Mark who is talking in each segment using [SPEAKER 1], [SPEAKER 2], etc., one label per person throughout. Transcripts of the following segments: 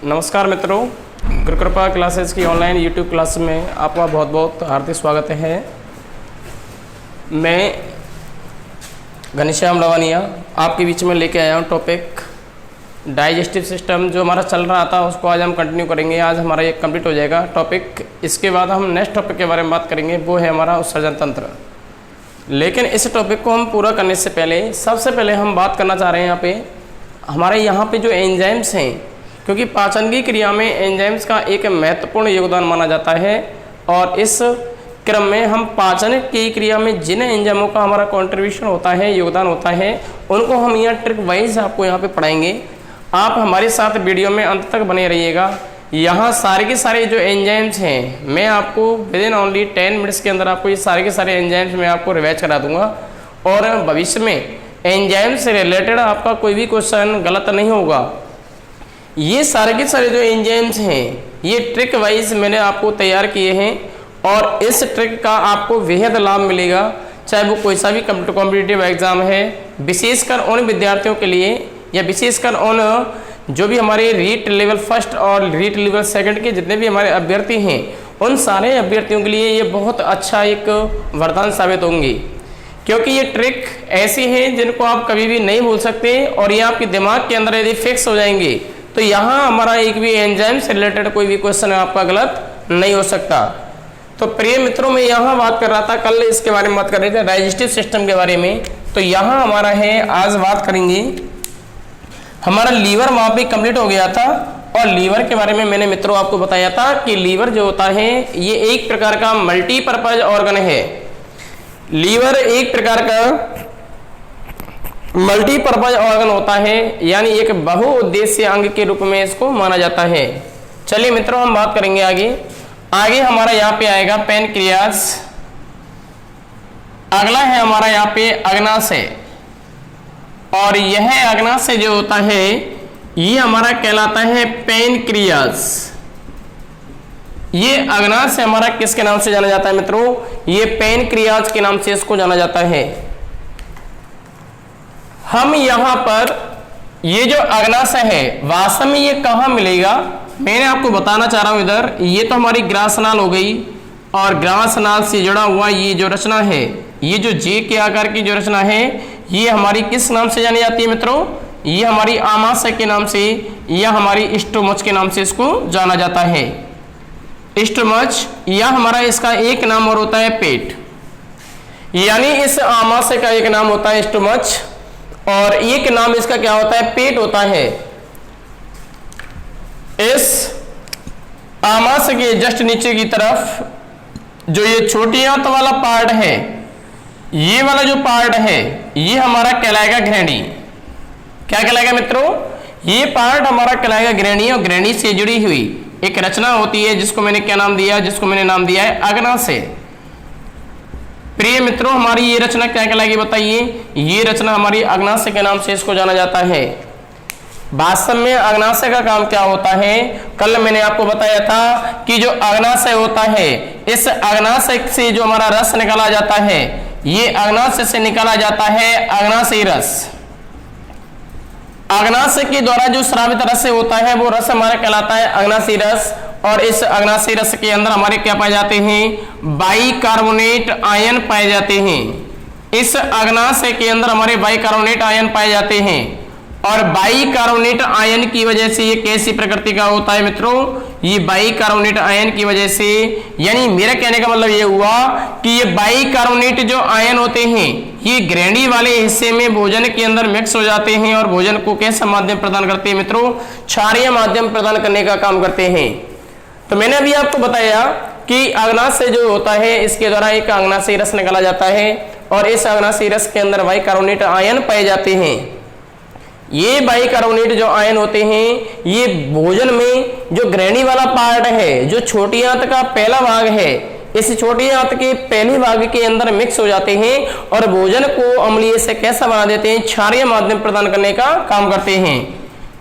[SPEAKER 1] नमस्कार मित्रों, गुरु कृपा क्लासेस की ऑनलाइन यूट्यूब क्लास में आपका बहुत बहुत हार्दिक स्वागत है। मैं घनश्याम लवानिया आपके बीच में लेके आया हूँ टॉपिक डाइजेस्टिव सिस्टम। जो हमारा चल रहा था उसको आज हम कंटिन्यू करेंगे। आज हमारा ये कंप्लीट हो जाएगा टॉपिक। इसके बाद हम नेक्स्ट टॉपिक के बारे में बात करेंगे, वो है हमारा उत्सर्जन तंत्र। लेकिन इस टॉपिक को हम पूरा करने से पहले सबसे पहले हम बात करना चाह रहे हैं हमारे यहाँ पे जो एंजाइम्स हैं, क्योंकि पाचन की क्रिया में एंजाइम्स का एक महत्वपूर्ण योगदान माना जाता है। और इस क्रम में हम पाचन की क्रिया में जिन एंजाइमों का हमारा कंट्रीब्यूशन होता है, योगदान होता है, उनको हम यहाँ ट्रिक वाइज आपको यहाँ पे पढ़ाएंगे। आप हमारे साथ वीडियो में अंत तक बने रहिएगा। यहाँ सारे के सारे जो एंजाइम्स हैं, मैं आपको विद इन ओनली 10 मिनट्स के अंदर आपको ये सारे के सारे एंजाइम्स मैं आपको रिवाइज करा दूंगा। और भविष्य में एंजाइम से रिलेटेड आपका कोई भी क्वेश्चन गलत नहीं होगा। ये सारे के सारे जो एंजाइम्स हैं, ये ट्रिक वाइज मैंने आपको तैयार किए हैं और इस ट्रिक का आपको बेहद लाभ मिलेगा, चाहे वो कोई सा भी कॉम्पिटिटिव एग्जाम है। विशेषकर उन विद्यार्थियों के लिए या विशेषकर उन जो भी हमारे रीट लेवल फर्स्ट और रीट लेवल सेकंड के जितने भी हमारे अभ्यर्थी हैं, उन सारे अभ्यर्थियों के लिए ये बहुत अच्छा एक वरदान साबित होंगी। क्योंकि ये ट्रिक ऐसी है जिनको आप कभी भी नहीं भूल सकते और ये आपके दिमाग के अंदर यदि फिक्स हो जाएंगे तो यहाँ हमारा एक भी एंजाइम से रिलेटेड कोई भी क्वेश्चन आपका गलत नहीं हो सकता। तो प्रिय मित्रों, मैं यहाँ बात कर रहा था, कल इसके बारे में बात कर रहे थे डाइजेस्टिव सिस्टम के बारे में। तो यहाँ हमारा है, आज बात करेंगे हमारा लीवर। वहाँ पे कंप्लीट हो गया था और लीवर के बारे में मैंने मित्रों आपको बताया था कि लीवर जो होता है ये एक प्रकार का मल्टीपर्पज ऑर्गन है। लीवर एक प्रकार का मल्टीपर्पज ऑर्गन होता है, यानी एक बहुउद्देशीय अंग के रूप में इसको माना जाता है। चलिए मित्रों, हम बात करेंगे आगे हमारा यहाँ पे आएगा पैनक्रियाज। अगला है हमारा यहाँ पे अग्नाशय। और यह अग्नाशय जो होता है ये हमारा कहलाता है पैनक्रियाज। ये अग्नाशय हमारा किसके नाम से जाना जाता है मित्रों? ये पैनक्रियाज के नाम से इसको जाना जाता है। हम यहाँ पर ये जो अग्नाशय है वास्तव में ये कहाँ मिलेगा, मैंने आपको बताना चाह रहा हूं। इधर ये तो हमारी ग्रासनाल हो गई और ग्रासनाल से जुड़ा हुआ ये जो रचना है, ये जो जे के आकार की जो रचना है, ये हमारी किस नाम से जानी जाती है मित्रों? ये हमारी आमाशय के नाम से या हमारी स्टोमच के नाम से इसको जाना जाता है। स्टोमच या हमारा इसका एक नाम और होता है पेट, यानी इस आमाशय का एक नाम होता है स्टोमच और एक नाम इसका क्या होता है? पेट होता है। इस आमाशय के जस्ट नीचे की तरफ जो ये छोटी आंत वाला पार्ट है, ये वाला जो पार्ट है ये हमारा कहलाएगा ग्रहणी। क्या कहलाएगा मित्रों? ये पार्ट हमारा कहलाएगा ग्रहणी। और ग्रहणी से जुड़ी हुई एक रचना होती है जिसको मैंने क्या नाम दिया? जिसको मैंने नाम दिया है अग्नाशय। प्रिय मित्रों, हमारी ये रचना क्या कहलाएगी बताइए? ये रचना हमारी अग्नाशय के नाम से इसको जाना जाता है। वास्तव में अग्नाशय का काम क्या होता है? कल मैंने आपको बताया था कि जो अग्नाशय होता है, इस अग्नाशय से जो हमारा रस निकाला जाता है, ये अग्नाशय से निकाला जाता है अग्नाशयी रस। अग्नाशय के द्वारा जो स्रावित रस होता है वो रस हमारा कहलाता है अग्नाशयी रस। और इस अग्नाशयी रस के अंदर हमारे क्या पाए जाते हैं? बाइकार्बोनेट आयन पाए जाते हैं। इस अग्नाशय के अंदर हमारे बाइकार्बोनेट आयन पाए जाते हैं और बाइकार्बोनेट आयन की वजह से ये कैसी प्रकृति का होता है मित्रों? ये बाइकार्बोनेट आयन की वजह से, यानी मेरा कहने का मतलब ये हुआ कि ये बाइकार्बोनेट जो आयन होते हैं ये ग्रहणी वाले हिस्से में भोजन के अंदर मिक्स हो जाते हैं और भोजन को कैसा माध्यम प्रदान करते हैं मित्रों? क्षारीय माध्यम प्रदान करने का काम करते हैं। तो मैंने अभी आपको बताया कि अग्नाशय जो होता है इसके द्वारा एक अग्नाशयी रस निकाला जाता है और इस अग्नाशयी रस के अंदर बाइकार्बोनेट आयन पाए जाते हैं। ये बाइकार्बोनेट जो आयन होते हैं ये भोजन में जो ग्रहणी वाला पार्ट है, जो छोटी आंत का पहला भाग है, इस छोटी आंत के पहले भाग के अंदर मिक्स हो जाते हैं और भोजन को अम्लीय से कैसा बना देते हैं? क्षारीय माध्यम प्रदान करने का काम करते हैं।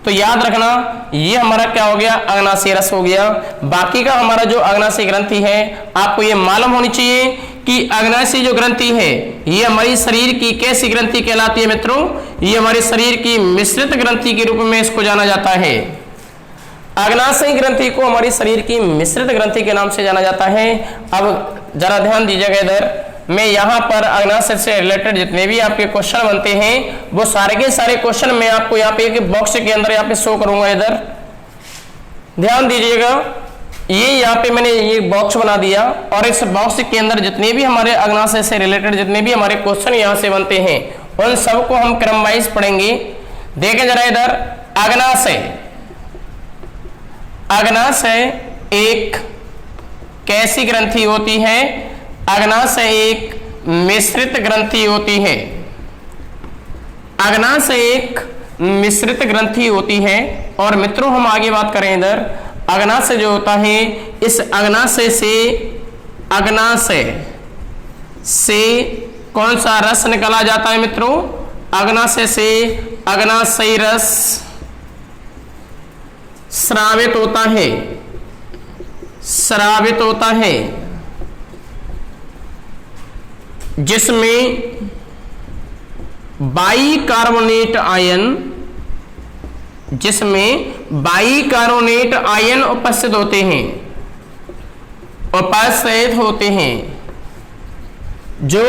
[SPEAKER 1] तो याद रखना, ये हमारा क्या हो गया? अग्नाशय रस हो गया। बाकी का हमारा जो अग्नाशय ग्रंथि है, आपको ये मालूम होनी चाहिए कि अग्नाशय जो ग्रंथि है ये हमारी शरीर की कैसी ग्रंथि कहलाती है मित्रों? ये हमारे शरीर की मिश्रित ग्रंथि के रूप में इसको जाना जाता है। अग्नाशयी ग्रंथि को हमारी शरीर की मिश्रित ग्रंथि के नाम से जाना जाता है। अब जरा ध्यान दीजिएगा इधर, मैं यहाँ पर अग्नाशय से रिलेटेड जितने भी आपके क्वेश्चन बनते हैं वो सारे के सारे क्वेश्चन मैं आपको यहाँ पे एक बॉक्स के अंदर यहाँ पे शो करूंगा। इधर ध्यान दीजिएगा, ये यहाँ पे मैंने ये बॉक्स बना दिया और इस बॉक्स के अंदर जितने भी हमारे अग्नाशय से रिलेटेड जितने भी हमारे क्वेश्चन यहाँ से बनते हैं उन सबको हम क्रम वाइज पढ़ेंगे। देखें जरा इधर, अग्नाशय, अग्नाशय एक कैसी ग्रंथि होती है? अग्नाशय एक मिश्रित ग्रंथि होती है। अग्नाशय एक मिश्रित ग्रंथि होती है। और मित्रों हम आगे बात करें इधर, अग्नाशय जो होता है, इस अग्नाशय से कौन सा रस निकाला जाता है मित्रों? अग्नाशय से अग्नाशयी रस स्रावित होता है, स्रावित होता है, जिसमें बाइकार्बोनेट आयन, जिसमें बाइकार्बोनेट आयन उपस्थित होते हैं, उपस्थित होते हैं, जो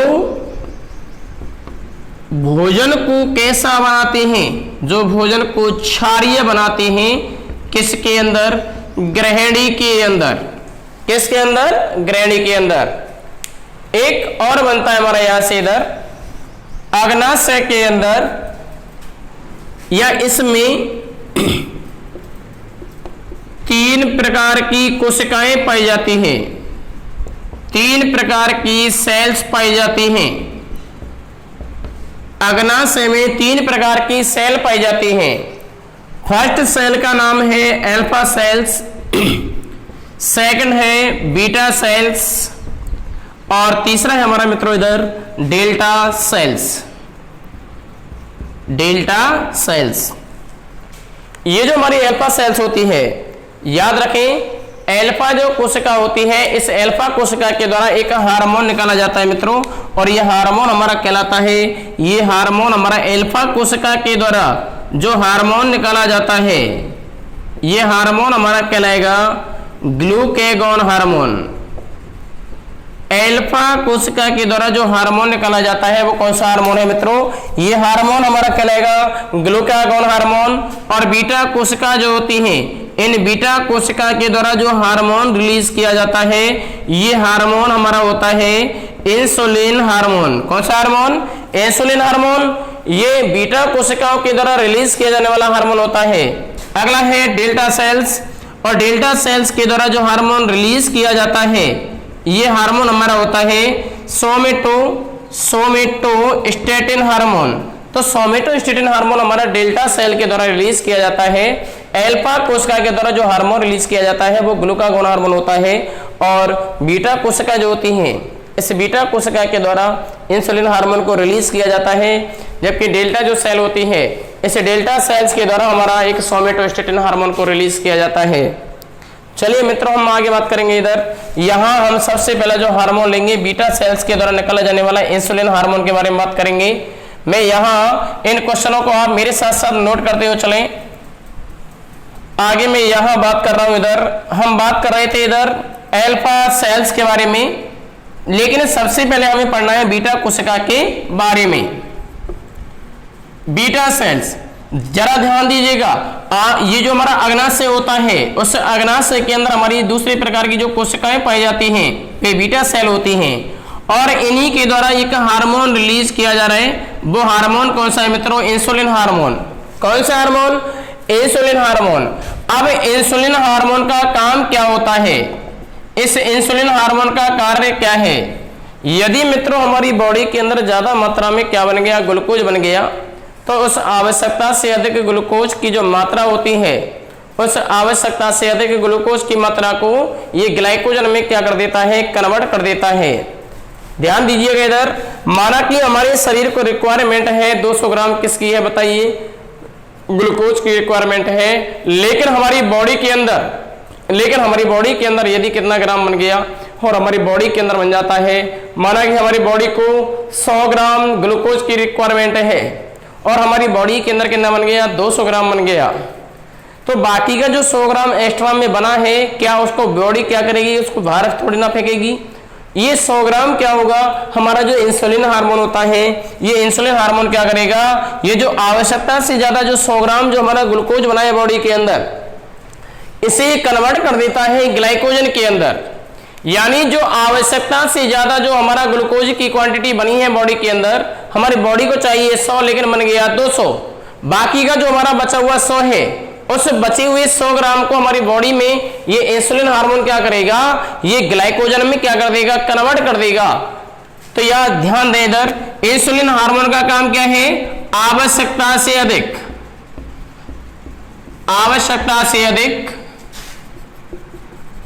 [SPEAKER 1] भोजन को कैसा बनाते हैं? जो भोजन को क्षारीय बनाते हैं। किसके अंदर? ग्रहणी के अंदर। किसके अंदर? ग्रहणी के अंदर। एक और बनता है हमारा यहां से इधर, अग्नाशय के अंदर या इसमें 3 प्रकार की कोशिकाएं पाई जाती हैं, 3 प्रकार की सेल्स पाई जाती हैं। अग्नाशय में 3 प्रकार की सेल पाई जाती हैं। फर्स्ट सेल का नाम है अल्फा सेल्स, सेकंड है बीटा सेल्स और तीसरा है हमारा मित्रों इधर डेल्टा सेल्स। डेल्टा सेल्स, ये जो हमारी अल्फा सेल्स होती है, याद रखें अल्फा जो कोशिका होती है, इस अल्फा कोशिका के द्वारा एक हार्मोन निकाला जाता है मित्रों, और यह हार्मोन हमारा कहलाता है, ये हार्मोन हमारा अल्फा कोशिका के द्वारा जो हार्मोन निकाला जाता है, ये हार्मोन हमारा कहलाएगा ग्लूकेगॉन हार्मोन। अल्फा कोशिका के द्वारा जो हार्मोन निकाला जाता है वो कौन सा हार्मोन है मित्रों? ये हार्मोन हमारा कहलाएगा ग्लूकागॉन हार्मोन। और बीटा कोशिका जो होती है, इन बीटा कोशिका के द्वारा जो हार्मोन रिलीज किया जाता है, ये हार्मोन हमारा होता है इंसुलिन हार्मोन। कौन सा हार्मोन? Insulin hormone. ये बीटा कोशिकाओं के द्वारा रिलीज किया जाने वाला हार्मोन होता है। अगला है डेल्टा सेल्स, और डेल्टा सेल्स के द्वारा जो हार्मोन रिलीज किया जाता है, ये हार्मोन हमारा होता है सोमेटोस्टेटिन हार्मोन। तो सोमेटोस्टेटिन हार्मोन हमारा डेल्टा सेल के द्वारा रिलीज किया जाता है। अल्फा कोशिका के द्वारा जो हार्मोन रिलीज किया जाता है वो ग्लूकागॉन हार्मोन होता है। और बीटा कोशिका जो होती हैं, इस बीटा कोशिका के द्वारा इंसुलिन हार्मोन को रिलीज किया जाता है। जबकि डेल्टा जो सेल होती है, इस डेल्टा सेल्स के द्वारा हमारा एक सोमेटोस्टेटिन हार्मोन को रिलीज किया जाता है। चलिए मित्रों हम आगे बात करेंगे इधर। यहाँ हम सबसे पहले जो हार्मोन लेंगे, बीटा सेल्स के द्वारा निकाला जाने वाला इंसुलिन हार्मोन के बारे में बात करेंगे। मैं यहाँ इन क्वेश्चनों को आप मेरे साथ साथ नोट करते हुए चलें। आगे मैं यहाँ बात कर रहा हूँ, इधर हम बात कर रहे थे इधर अल्फा सेल्स के बारे में, लेकिन सबसे पहले हमें पढ़ना है बीटा कोशिका के बारे में। बीटा सेल्स, जरा ध्यान दीजिएगा, ये जो हमारा अग्नाशय होता है, उस अग्नाशय के अंदर हमारी दूसरे प्रकार की जो कोशिकाएं पाई जाती हैं वे बीटा सेल होती हैं, और इन्हीं के द्वारा एक हार्मोन रिलीज किया जा रहा है। वो हार्मोन कौन सा है मित्रों? Insulin hormone. कौन सा हार्मोन? Insulin hormone. अब इंसुलिन हार्मोन का काम क्या होता है? इस इंसुलिन हार्मोन का कार्य क्या है? यदि मित्रों हमारी बॉडी के अंदर ज्यादा मात्रा में क्या बन गया? ग्लूकोज बन गया, तो उस आवश्यकता से अधिक ग्लूकोज की जो मात्रा होती है, उस आवश्यकता से अधिक ग्लूकोज की मात्रा को ये ग्लाइकोजन में क्या कर देता है? कन्वर्ट कर देता है। ध्यान दीजिएगा इधर, माना कि हमारे शरीर को रिक्वायरमेंट है 200 ग्राम किसकी है बताइए? ग्लूकोज की रिक्वायरमेंट है। लेकिन हमारी बॉडी के अंदर यदि कितना ग्राम बन गया, और हमारी बॉडी के अंदर बन जाता है, माना कि हमारी बॉडी को 100 ग्राम ग्लूकोज की रिक्वायरमेंट है और हमारी बॉडी के अंदर कितना बन गया? 200 ग्राम बन गया। तो बाकी का जो 100 ग्राम एक्स्ट्रा में बना है, क्या उसको बॉडी क्या करेगी, उसको बाहर थोड़ी ना फेंकेगी। ये 100 ग्राम क्या होगा, हमारा जो इंसुलिन हार्मोन होता है, ये इंसुलिन हार्मोन क्या करेगा, ये जो आवश्यकता से ज्यादा जो 100 ग्राम जो हमारा ग्लूकोज बना है बॉडी के अंदर, इसे कन्वर्ट कर देता है ग्लाइकोजन के अंदर। यानी जो आवश्यकता से ज्यादा जो हमारा ग्लूकोज की क्वांटिटी बनी है बॉडी के अंदर, हमारी बॉडी को चाहिए 100 लेकिन बन गया 200, बाकी का जो हमारा बचा हुआ 100 है, उस बचे हुए 100 ग्राम को हमारी बॉडी में ये इंसुलिन हार्मोन क्या करेगा, ये ग्लाइकोजन में क्या कर देगा, कन्वर्ट कर देगा। तो यह ध्यान दें, इधर इंसुलिन हार्मोन का काम क्या है, आवश्यकता से अधिक, आवश्यकता से अधिक,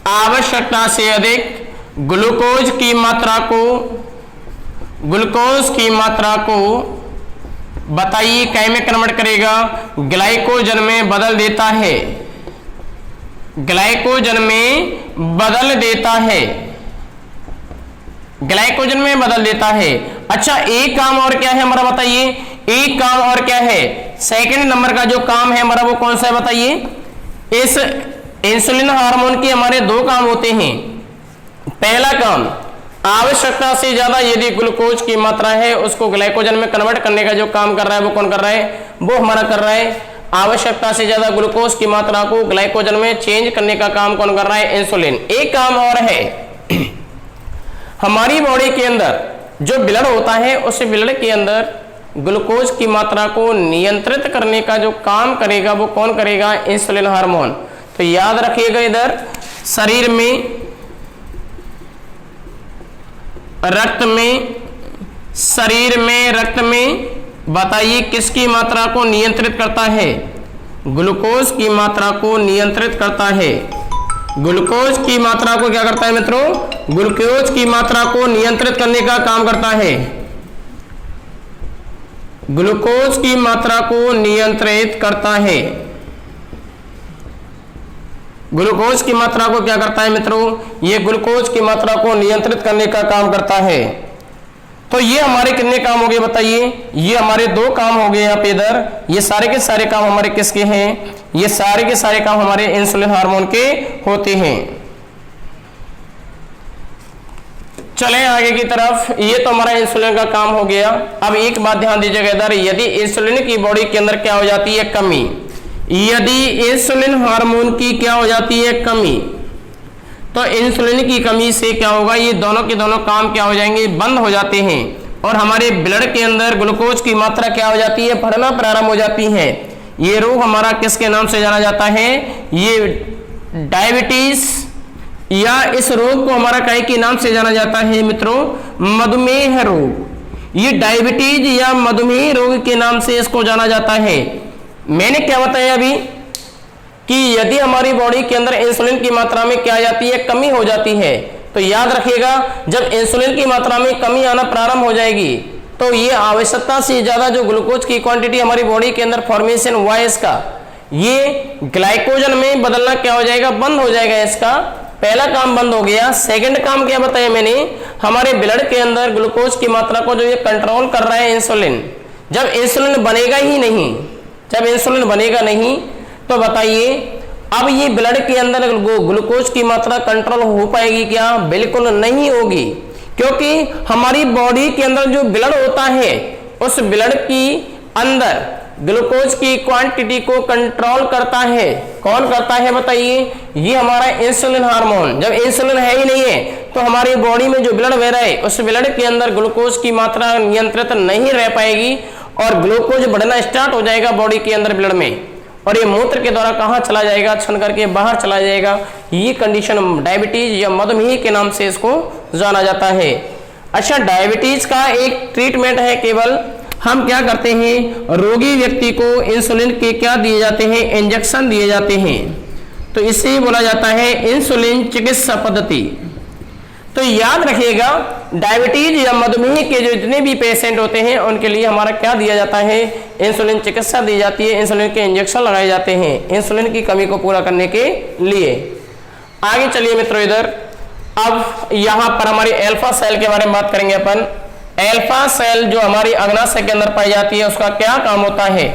[SPEAKER 1] आवश्यकता से अधिक ग्लूकोज की मात्रा को, ग्लूकोज की मात्रा को बताइए कै में कन्वर्ट करेगा, ग्लाइकोजन में बदल देता है, ग्लाइकोजन में बदल देता है, ग्लाइकोजन में बदल देता है। अच्छा, एक काम और क्या है हमारा, बताइए एक काम और क्या है, सेकंड नंबर का जो काम है हमारा वो कौन सा है बताइए। इस इंसुलिन हार्मोन के हमारे 2 काम होते हैं। पहला काम, आवश्यकता से ज्यादा यदि ग्लूकोज की मात्रा है उसको ग्लाइकोजन में कन्वर्ट करने का जो काम कर रहा है वो कौन कर रहा है, वो हमारा कर रहा है। आवश्यकता से ज्यादा ग्लूकोज की मात्रा को ग्लाइकोजन में चेंज करने का काम कौन कर रहा है, इंसुलिन। एक काम और है, हमारी बॉडी के अंदर जो ब्लड होता है उस ब्लड के अंदर ग्लूकोज की मात्रा को नियंत्रित करने का जो काम करेगा वो कौन करेगा, इंसुलिन हार्मोन। तो याद रखिएगा, इधर शरीर में, रक्त में, शरीर में, रक्त में बताइए किसकी मात्रा को नियंत्रित करता है, ग्लूकोज की मात्रा को नियंत्रित करता है। ग्लूकोज की मात्रा को क्या करता है मित्रों, ग्लूकोज की मात्रा को नियंत्रित करने का काम करता है, ग्लूकोज की मात्रा को नियंत्रित करता है। ग्लूकोज की मात्रा को क्या करता है मित्रों, ये ग्लूकोज की मात्रा को नियंत्रित करने का काम करता है। तो ये हमारे कितने काम हो गए बताइए, ये हमारे 2 काम हो गए यहाँ पे। इधर ये सारे के सारे काम हमारे किसके हैं, ये सारे के सारे काम हमारे इंसुलिन हार्मोन के होते हैं। चलें आगे की तरफ, ये तो हमारा इंसुलिन का काम हो गया। अब एक बात ध्यान दीजिएगा, इधर यदि इंसुलिन की बॉडी के अंदर क्या हो जाती है, कमी, यदि इंसुलिन हार्मोन की क्या हो जाती है, कमी, तो इंसुलिन की कमी से क्या होगा, ये दोनों के दोनों काम क्या हो जाएंगे, बंद हो जाते हैं और हमारे ब्लड के अंदर ग्लूकोज की मात्रा क्या हो जाती है, बढ़ना प्रारंभ हो जाती है। ये रोग हमारा किसके नाम से जाना जाता है, ये डायबिटीज, या इस रोग को हमारा काय के नाम से जाना जाता है मित्रों, मधुमेह रोग। ये डायबिटीज या मधुमेह रोग के नाम से इसको जाना जाता है। मैंने क्या बताया अभी कि यदि हमारी बॉडी के अंदर इंसुलिन की मात्रा में क्या आ जाती है, कमी हो जाती है, तो याद रखिएगा जब इंसुलिन की मात्रा में कमी आना प्रारंभ हो जाएगी तो ये आवश्यकता से ज्यादा जो ग्लूकोज की क्वांटिटी हमारी बॉडी के अंदर फॉर्मेशन हुआ है इसका, ये ग्लाइकोजन में बदलना क्या हो जाएगा, बंद हो जाएगा। इसका पहला काम बंद हो गया। सेकंड काम क्या बताया मैंने, हमारे ब्लड के अंदर ग्लूकोज की मात्रा को जो ये कंट्रोल कर रहा है इंसुलिन, जब इंसुलिन बनेगा ही नहीं, जब इंसुलिन बनेगा नहीं तो बताइए अब ये ब्लड के अंदर ग्लूकोज की मात्रा कंट्रोल हो पाएगी क्या, बिल्कुल नहीं होगी, क्योंकि हमारी बॉडी के अंदर जो ब्लड होता है उस ब्लड की अंदर ग्लूकोज की क्वांटिटी को कंट्रोल करता है। कौन करता है बताइए, ये हमारा इंसुलिन हार्मोन। जब इंसुलिन है ही नहीं है तो हमारी बॉडी में जो ब्लड बह रहा है उस ब्लड के अंदर ग्लूकोज की मात्रा नियंत्रित नहीं रह पाएगी और ग्लूकोज बढ़ना स्टार्ट हो जाएगा बॉडी के अंदर ब्लड में, और ये मूत्र के द्वारा कहाँ चला जाएगा, छन करके बाहर चला जाएगा। ये कंडीशन डायबिटीज या मधुमेह के नाम से इसको जाना जाता है। अच्छा, डायबिटीज का एक ट्रीटमेंट है, केवल हम क्या करते हैं, रोगी व्यक्ति को इंसुलिन के क्या दिए जाते हैं, इंजेक्शन दिए जाते हैं, तो इसे बोला जाता है इंसुलिन चिकित्सा पद्धति। तो याद रखिएगा डायबिटीज या मधुमेह के जो जितने भी पेशेंट होते हैं उनके लिए हमारा क्या दिया जाता है, इंसुलिन चिकित्सा दी जाती है, इंसुलिन के इंजेक्शन लगाए जाते हैं इंसुलिन की कमी को पूरा करने के लिए। आगे चलिए मित्रों, इधर अब यहाँ पर हमारी अल्फा सेल के बारे में बात करेंगे अपन। अल्फा सेल जो हमारी अग्नाशय के अंदर पाई जाती है उसका क्या काम होता है।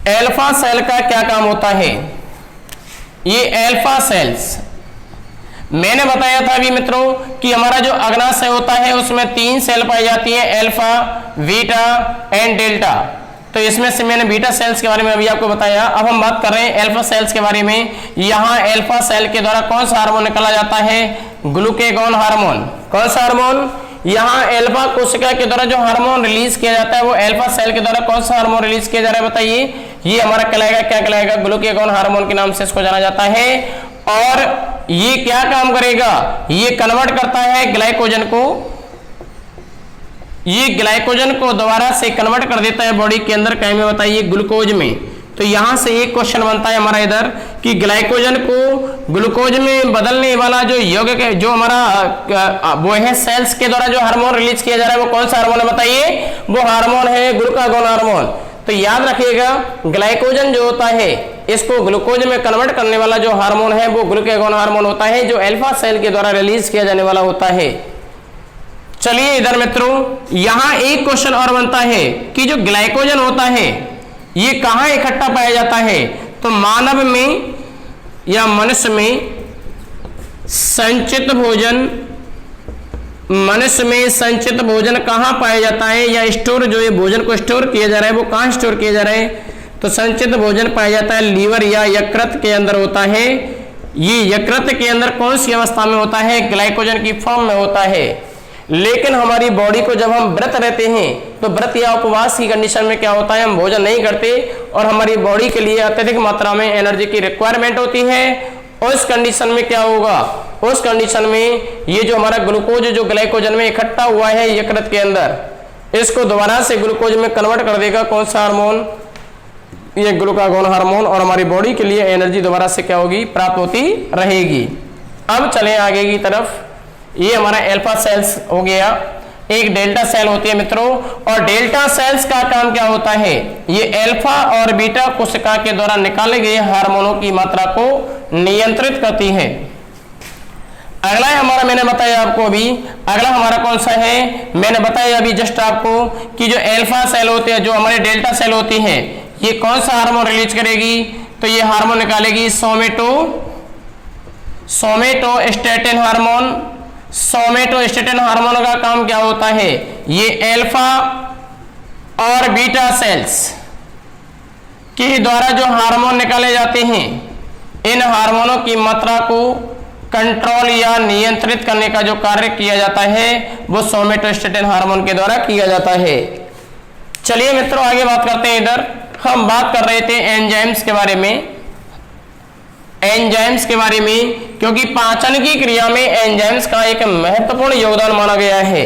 [SPEAKER 1] अल्फा सेल का क्या काम होता है? ये अल्फा सेल्स मैंने बताया था अभी मित्रों कि हमारा जो अग्नाशय होता है उसमें 3 सेल पाई जाती है, अल्फा, बीटा एंड डेल्टा। तो इसमें से मैंने बीटा सेल्स के बारे में अभी आपको बताया। अब हम बात कर रहे हैं अल्फा सेल्स के बारे में। यहाँ अल्फा सेल के द्वारा कौन सा हार्मोन निकाला जाता है? Glucagon hormone. कौन सा हार्मोन? यहाँ अल्फा कोशिका के द्वारा जो हार्मोन रिलीज किया जाता है वो अल्फा सेल के द्वारा कौन सा हार्मोन रिलीज किया जा रहा है बताइए? ये हमारा कहलाएगा, क्या कहलाएगा? ग्लूकेगॉन हार्मोन के नाम से इसको जाना जाता है। और ये क्या काम करेगा? ये कन्वर्ट करता है ग्लाइकोजन को, ये ग्लाइकोजन को दोबारा से कन्वर्ट कर देता है बॉडी के अंदर, कहीं में बताइए? ग्लूकोज में। तो यहां से एक क्वेश्चन बनता है हमारा इधर कि ग्लाइकोजन को ग्लूकोज में बदलने वाला जो यौगिक है, जो हमारा वो है सेल्स के द्वारा जो हार्मोन रिलीज किया जा रहा है वो कौन सा हार्मोन है बताइए? वो हार्मोन है ग्लूकागोन हार्मोन। तो याद रखिएगा, ग्लाइकोजन जो होता है इसको ग्लूकोज में कन्वर्ट करने वाला जो हार्मोन है वो ग्लूकागोन हार्मोन होता है, जो अल्फा सेल के द्वारा रिलीज किया जाने वाला होता है। चलिए इधर मित्रों, यहां एक क्वेश्चन और बनता है कि जो ग्लाइकोजन होता है ये कहां इकट्ठा पाया जाता है? तो मानव में या मनुष्य में संचित भोजन, मनुष्य में संचित भोजन कहां पाया जाता है, या स्टोर जो ये भोजन को स्टोर किया जा रहा है वो कहां स्टोर किया जा रहा है? तो संचित भोजन पाया जाता है लीवर या यकृत के अंदर होता है। ये यकृत के अंदर कौन सी अवस्था में होता है? ग्लाइकोजन की फॉर्म में होता है। लेकिन हमारी बॉडी को जब हम व्रत रहते हैं तो व्रत या उपवास की कंडीशन में क्या होता है? हम भोजन नहीं करते और हमारी बॉडी के लिए अत्यधिक मात्रा में एनर्जी की रिक्वायरमेंट होती है। उस कंडीशन में क्या होगा? उस कंडीशन में ये जो हमारा ग्लूकोज जो ग्लाइकोजन में इकट्ठा हुआ है यकृत के अंदर, इसको दोबारा से ग्लूकोज में कन्वर्ट कर देगा कौन सा हार्मोन? ये ग्लूकागोन हार्मोन। और हमारी बॉडी के लिए एनर्जी दोबारा से क्या होगी? प्राप्त होती रहेगी। अब चलें आगे की तरफ। ये हमारा अल्फा सेल्स हो गया। एक डेल्टा सेल होती है मित्रों, और डेल्टा सेल्स का काम क्या होता है? ये अल्फा और बीटा कोशिका के द्वारा निकाले गए हार्मोनों की मात्रा को नियंत्रित करती है। अगला है हमारा, मैंने बताया आपको अभी, अगला हमारा कौन सा है? मैंने बताया अभी जस्ट आपको कि जो अल्फा सेल होते हैं, जो हमारे डेल्टा सेल होती है, ये कौन सा हार्मोन रिलीज करेगी? तो ये हार्मोन निकालेगी सोमेटोस्टेटिन हार्मोन। सोमेटोस्टेटिन हार्मोन का काम क्या होता है? ये अल्फा और बीटा सेल्स के द्वारा जो हार्मोन निकाले जाते हैं, इन हार्मोनों की मात्रा को कंट्रोल या नियंत्रित करने का जो कार्य किया जाता है वो सोमेटोस्टेटिन हार्मोन के द्वारा किया जाता है। चलिए मित्रों आगे बात करते हैं। इधर हम बात कर रहे थे एंजाइम्स के बारे में, एंजाइम्स के बारे में, क्योंकि पाचन की क्रिया में एंजाइम्स का एक महत्वपूर्ण योगदान माना गया है।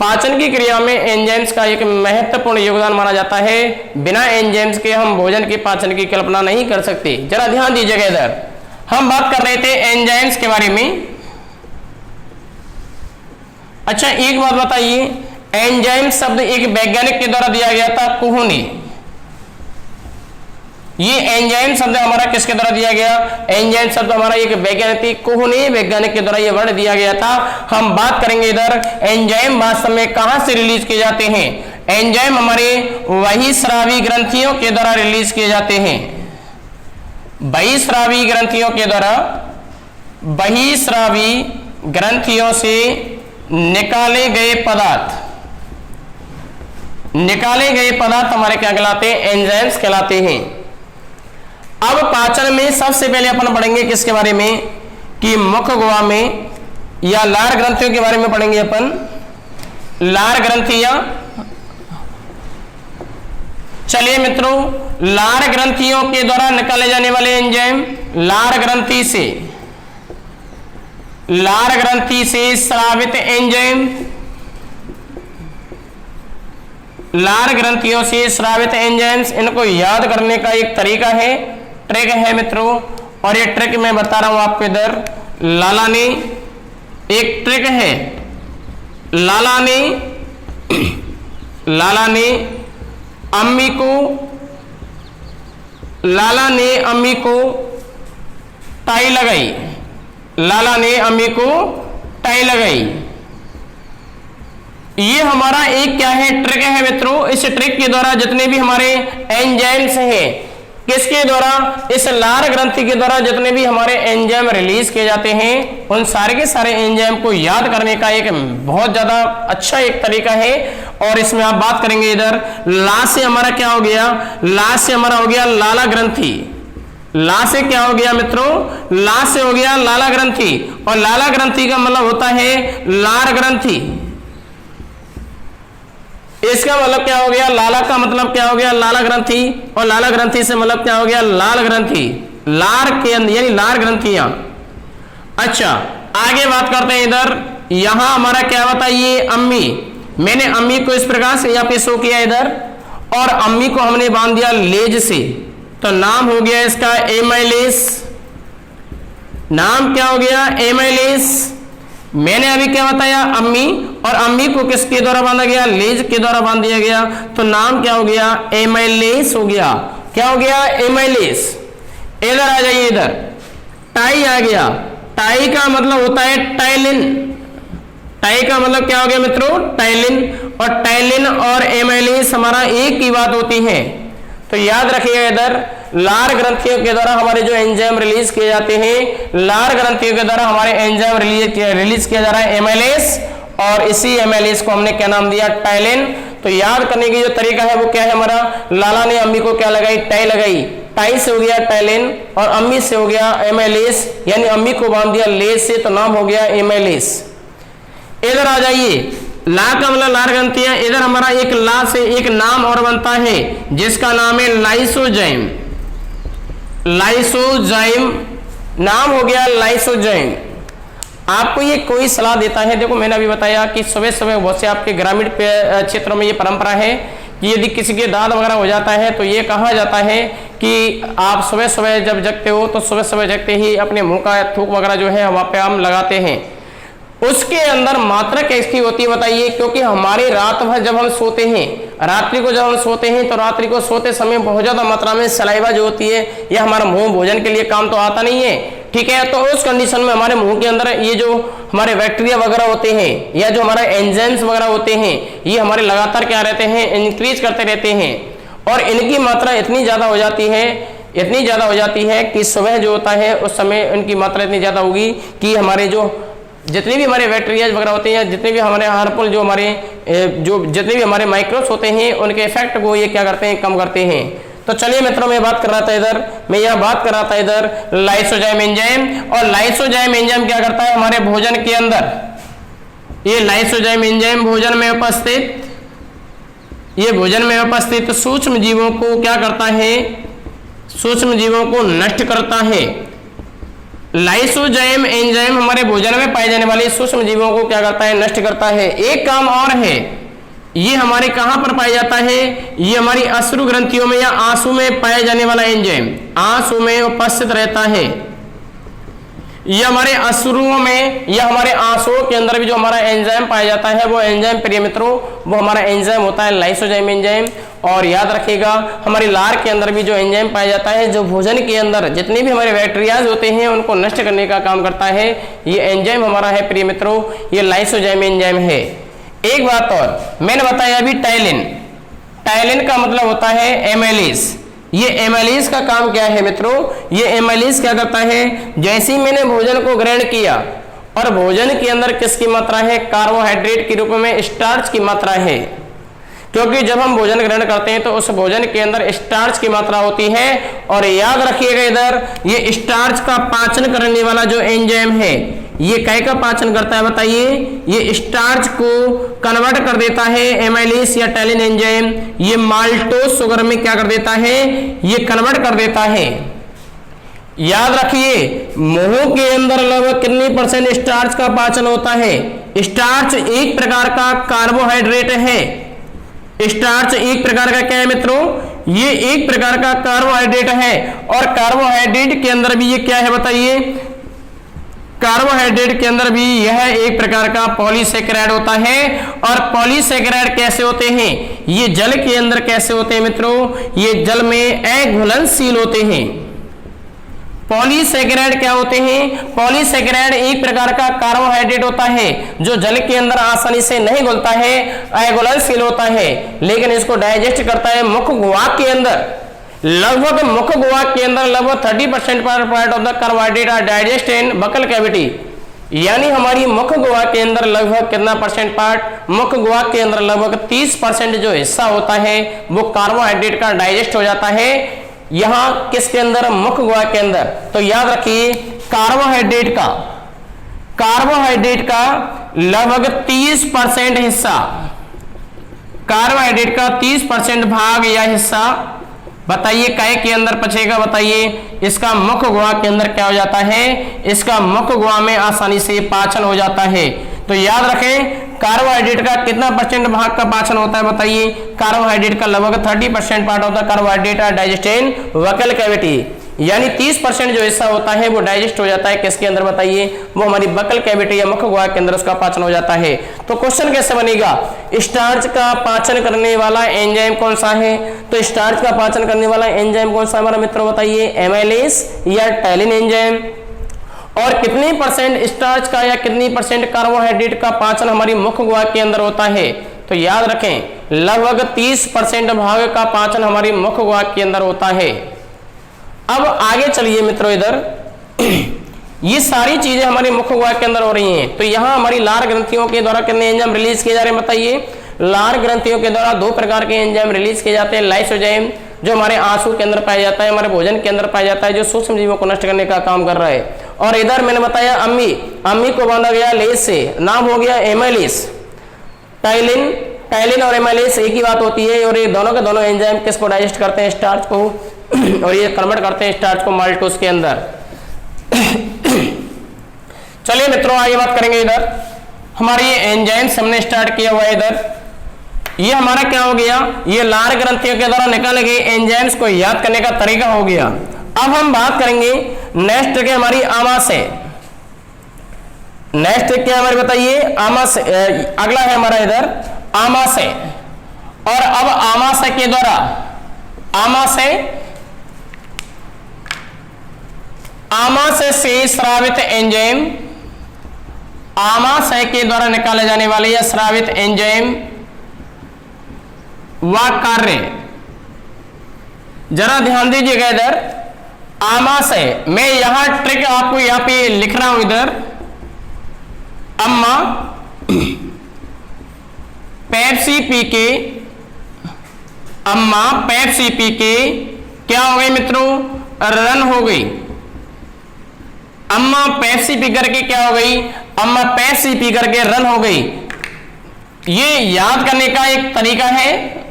[SPEAKER 1] पाचन की क्रिया में एंजाइम्स का एक महत्वपूर्ण योगदान माना जाता है। बिना एंजाइम्स के हम भोजन के पाचन की कल्पना नहीं कर सकते। जरा ध्यान दीजिएगा, इधर हम बात कर रहे थे एंजाइम्स के बारे में। अच्छा एक बात बताइए, एंजाइम शब्द एक वैज्ञानिक के द्वारा दिया गया था, कुहुनी। ये एंजाइम शब्द हमारा किसके द्वारा दिया गया? एंजाइम शब्द हमारा एक वैज्ञानिक कुहुनी वैज्ञानिक के द्वारा ये वर्ड दिया गया था। हम बात करेंगे इधर एंजाइम वास्तव में कहां से रिलीज किए जाते हैं। एंजाइम हमारे बहिस्रावी ग्रंथियों के द्वारा रिलीज किए जाते हैं। बहिस्रावी ग्रंथियों के द्वारा, बहिस्रावी ग्रंथियों से निकाले गए पदार्थ हमारे क्या कहलाते हैं? एंजाइम्स कहलाते हैं। अब पाचन में सबसे पहले अपन पढ़ेंगे किसके बारे में? कि मुख गुहा में या लार ग्रंथियों के बारे में पढ़ेंगे अपन। लार ग्रंथियां, चलिए मित्रों, लार ग्रंथियों के द्वारा निकाले जाने वाले एंजाइम, लार ग्रंथि से स्रावित एंजाइम, लार ग्रंथियों से स्रावित एंजाइम्स, इनको याद करने का एक तरीका है, ट्रिक है मित्रों। और ये ट्रिक मैं बता रहा हूं आपको इधर। लालानी एक ट्रिक है, लालानी अम्मी को टाई लगाई, लाला ने अम्मी को टाई लगाई। ये हमारा एक क्या है, ट्रिक है मित्रों। इस ट्रिक के द्वारा जितने भी हमारे एंजाइम्स हैं, किसके द्वारा, इस लार ग्रंथि के द्वारा जितने भी हमारे एंजाइम रिलीज किए जाते हैं, उन सारे के सारे एंजाइम को याद करने का एक बहुत ज्यादा अच्छा एक तरीका है। और इसमें आप बात करेंगे, इधर ला से हमारा क्या हो गया, ला से हमारा हो गया लाला ग्रंथि। ला से क्या हो गया मित्रों, ला से हो गया लाला ग्रंथि, और लाला ग्रंथि का मतलब होता है लार ग्रंथि। इसका मतलब क्या हो गया, लाला का मतलब क्या हो गया, लाला ग्रंथि, और लाला ग्रंथि से मतलब क्या हो गया, लाल ग्रंथि, लार के अंदर यानी लार ग्रंथियां। अच्छा, आगे बात करते हैं। इधर यहां हमारा क्या बताइए, अम्मी। मैंने अम्मी को इस प्रकार से यहाँ पे शो किया इधर, और अम्मी को हमने बांध दिया लेज से, तो नाम हो गया इसका एमाइलेस। नाम क्या हो गया, एमाइलेस। मैंने अभी क्या बताया, अम्मी, और अम्मी को किसके द्वारा बांधा गया, लेज के द्वारा बांध दिया गया, तो नाम क्या हो गया, एमाइलेस हो गया। क्या हो गया, एमाइलेस। इधर आ जाइए, इधर टाई आ गया। टाई का मतलब होता है टाइलिन। टाई का मतलब क्या हो गया मित्रों, टाइलिन। और टाइलिन और एमाइलेस हमारा एक ही बात होती है, तो याद रखिएगा। इधर लार ग्रंथियों के द्वारा हमारे जो एंजाइम रिलीज किए जाते हैं, लार ग्रंथियों के द्वारा हमारे एंजाइम रिलीज किया जा रहा है एमाइलेस, और इसी एमाइलेस को हमने क्या नाम दिया, टाइलिन। तो याद करने की जो तरीका है वो क्या है हमारा, लाला ने अम्मी को क्या लगाई, टाई लगाई, टाई से हो गया टाइलिन, और अम्मी से हो गया एमाइलेस, यानी अम्मी को बांध दिया लेज से, तो नाम हो गया एमाइलेस। इधर आ जाइए, ला का मतलब लार ग्रंथियां। इधर हमारा एक ला से एक नाम और बनता है जिसका नाम है लाइसोजाइम। लाइसोजाइम नाम हो गया लाइसोजाइम। आपको ये कोई सलाह देता है, देखो मैंने अभी बताया कि सुबह सुबह बहुत से आपके ग्रामीण क्षेत्रों में ये परंपरा है कि यदि किसी के दांत वगैरह हो जाता है तो ये कहा जाता है कि आप सुबह सुबह जब जगते हो तो सुबह सुबह जगते ही अपने मुंह का थूक वगैरह जो है वहां पे हम लगाते हैं। उसके अंदर मात्रा कैसी होती है बताइए, क्योंकि हमारे रात भर जब हम सोते हैं, रात्रि को जब हम सोते हैं, तो रात्रि को सोते समय बहुत ज्यादा मात्रा में सलाइवा जो होती है, यह हमारा मुंह भोजन के लिए काम तो आता नहीं है, ठीक है। तो उस कंडीशन में हमारे मुंह के अंदर ये जो हमारे बैक्टीरिया वगैरह होते हैं या जो हमारे एंजाइम्स वगैरह होते हैं, ये हमारे लगातार क्या रहते हैं, इंक्रीज करते रहते हैं, और इनकी मात्रा इतनी ज्यादा हो जाती है, इतनी ज्यादा हो जाती है कि सुबह जो होता है उस समय इनकी मात्रा इतनी ज्यादा होगी कि हमारे जो जितने भी हमारे बैक्टीरिया वगैरह होते हैं या जितने भी हमारे हार्मफुल जो हमारे जो जितने भी हमारे माइक्रोब्स होते हैं उनके इफेक्ट को ये क्या करते हैं, कम करते हैं। तो चलिए मित्रों, मैं बात कर रहा था इधर, मैं यह बात कर रहा था इधर लाइसोजाइम एंजाइम। और लाइसोजाइम एंजाइम क्या करता है हमारे भोजन के अंदर, ये लाइसोजाइम एंजाइम भोजन में उपस्थित, ये भोजन में उपस्थित सूक्ष्म जीवों को क्या करता है, सूक्ष्म जीवों को नष्ट करता है। लाइसोजाइम एंजाइम हमारे भोजन में पाए जाने वाले सूक्ष्म जीवों को क्या करता है, नष्ट करता है। एक काम और है, ये हमारे कहां पर पाया जाता है, ये हमारी अश्रु ग्रंथियों में या आंसू में पाया जाने वाला एंजाइम आंसू में उपस्थित रहता है। ये हमारे अश्रुओं में या हमारे आंसुओं के अंदर भी जो हमारा एंजाइम पाया जाता है वो एंजाइम, प्रिय मित्रों, वो हमारा एंजाइम होता है लाइसोजाइम एंजाइम। और याद रखिएगा, हमारी लार के अंदर भी जो एंजाइम पाया जाता है, जो भोजन के अंदर जितने भी हमारे बैक्टीरियाज होते हैं उनको नष्ट करने का काम करता है, ये एंजाइम हमारा है प्रिय मित्रों, ये लाइसोजाइम एंजाइम है। एक बात और मैंने बताया अभी, टाइलिन, टाइलिन का मतलब होता है एमाइलेस। ये एमाइलेस का काम क्या है मित्रों, ये एमाइलेस क्या करता है, जैसे ही मैंने भोजन को ग्रहण किया और भोजन के अंदर किसकी मात्रा है, कार्बोहाइड्रेट के रूप में स्टार्च की मात्रा है, क्योंकि जब हम भोजन ग्रहण करते हैं तो उस भोजन के अंदर स्टार्च की मात्रा होती है। और याद रखिएगा इधर, ये स्टार्च का पाचन करने वाला जो एंजाइम है, ये काय का पाचन करता है बताइए, ये स्टार्च को कन्वर्ट कर देता है एमाइलेस या टाइलिन एंजाइम, ये माल्टोज शुगर में क्या कर देता है, ये कन्वर्ट कर देता है। याद रखिए, मुंह के अंदर लगभग कितनी % स्टार्च का पाचन होता है, स्टार्च एक प्रकार का कार्बोहाइड्रेट है। स्टार्च एक प्रकार का क्या है मित्रों, ये एक प्रकार का कार्बोहाइड्रेट है। और कार्बोहाइड्रेट के अंदर भी ये क्या है बताइए, कार्बोहाइड्रेट के अंदर भी यह एक प्रकार का पॉलीसेकेराइड होता है। और पॉलीसेकेराइड कैसे होते हैं, ये जल के अंदर कैसे होते हैं मित्रों, ये जल में अघुलनशील होते हैं। पॉलीसैकेराइड क्या होते हैं? पॉलीसैकेराइड एक प्रकार का कार्बोहाइड्रेट होता है जो जल के अंदर आसानी से नहीं घुलता है, अघुलनशील होता है, लेकिन इसको डाइजेस्ट करता है मुख गुहा के अंदर। लगभग मुख गुहा के अंदर लगभग 30% part of the carbohydrate are digest in buccal cavity, यानी हमारी मुख गुहा के अंदर लगभग कितना परसेंट पार्ट, मुख गुहा के अंदर लगभग 30% जो हिस्सा होता है वो कार्बोहाइड्रेट का डाइजेस्ट हो जाता है। यहां किसके अंदर? मुख गुहा के अंदर। तो याद रखिए कार्बोहाइड्रेट का लगभग 30% हिस्सा, कार्बोहाइड्रेट का 30% भाग या हिस्सा बताइए काय के अंदर बचेगा? बताइए इसका मुख गुहा के अंदर क्या हो जाता है? इसका मुख गुहा में आसानी से पाचन हो जाता है। तो याद रखें कार्बोहाइड्रेट का कितना परसेंट भाग का पाचन होता है? बताइए कार्बोहाइड्रेट का लगभग 30% part of the carbohydrate are digest in vocal cavity, यानी 30% जो हिस्सा होता है वो डाइजेस्ट हो जाता है किसके अंदर? बताइए वो हमारी बकल कैविटी या मुख गुहा के अंदर उसका पाचन हो जाता है। तो क्वेश्चन कैसे बनेगा? स्टार्च का पाचन करने वाला एंजाइम कौन सा है? तो स्टार्च का पाचन करने वाला एंजाइम कौन सा हमारा मित्रों? बताइए एमाइलेज या टैलिन एंजाइम। और कितनी परसेंट स्टार्च का या कितनी परसेंट कार्बोहाइड्रेट का पाचन हमारी मुख गुहा के अंदर होता है? तो याद रखें लगभग 30% भाग का पाचन हमारी मुख गुहा के अंदर होता है। अब आगे चलिए मित्रों, इधर ये सारी चीजें हमारी मुख गुहा के अंदर हो रही हैं, तो यहां हमारी लार ग्रंथियों के द्वारा कितने एंजाइम रिलीज किए जा रहे हैं? बताइए लार ग्रंथियों के द्वारा 2 प्रकार के एंजाइम रिलीज किए जाते हैं। लाइसोजाइम जो हमारे आंसू के अंदर पाया जाता है, हमारे भोजन के अंदर पाया जाता है, जो सूक्ष्म जीवों को नष्ट करने का काम कर रहा है। और इधर मैंने बताया अम्मी को बांधा गया लेज से, नाम हो गया एमाइलेज। टाइलिन और एमाइलेज एक ही बात होती है, और ये दोनों के दोनों एंजाइम किसको डाइजेस्ट करते हैं? स्टार्च को, और ये कन्वर्ट करते हैं स्टार्च को माल्टोज के अंदर। चलिए मित्रों आगे बात करेंगे। इधर हमारे ये एंजाइम्स हमने स्टार्ट किया हुआ है। इधर ये हमारा क्या हो गया? ये लार ग्रंथियों के द्वारा निकाले गए एंजाइम्स को याद करने का तरीका हो गया। अब हम बात करेंगे नेक्स्ट के हमारी आमाशय। नेक्स्ट क्या हमारी बताइए? आमाशय। अगला है हमारा इधर आमाशय। और अब आमाशय के द्वारा आमाशय से स्रावित एंजाइम, आमाशय के द्वारा निकाले जाने वाले या स्रावित एंजाइम व कार्य, जरा ध्यान दीजिएगा। इधर आमाशय मैं यहां ट्रिक आपको यहां पे लिख रहा हूं। इधर अम्मा पेप्सी पी के क्या हो गई मित्रों? रन हो गई। अम्मा पेप्सी पी करके क्या हो गई? अम्मा पेप्सी पी करके रन हो गई। ये याद करने का एक तरीका है,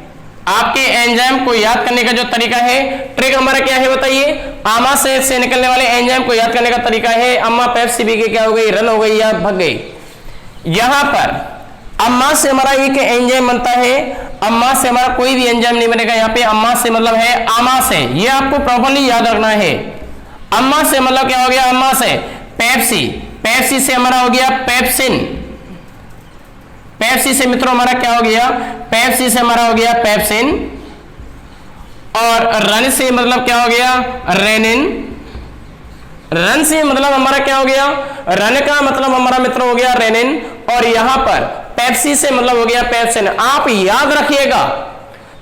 [SPEAKER 1] आपके एंजाइम को याद करने का जो तरीका है, ट्रिक हमारा क्या है बताइए? आमाशय से निकलने वाले एंजाइम को याद करने का तरीका है अम्मा पेप्सी पी के क्या हो गई? रन हो गई या भग गई। यहां पर अम्मा से हमारा एक एंजाइम बनता है, अम्मा से हमारा कोई भी एंजाइम नहीं बनेगा। यहाँ पे अम्मा से मतलब है आमाशय, ये आपको प्रॉपर्ली याद रखना है। अम्मा से मतलब क्या हो गया? अम्मा से पेप्सी से हमारा हो गया पेप्सिन। पेप्सी से मित्रों हमारा क्या हो गया? पेप्सी से हमारा हो गया पेप्सिन। और रन से मतलब क्या हो गया? रेनिन। रन से मतलब हमारा क्या हो गया? रन का मतलब हमारा मित्रों हो गया रेनिन। और यहां पर पेप्सी से मतलब हो गया पेप्सिन। आप याद रखिएगा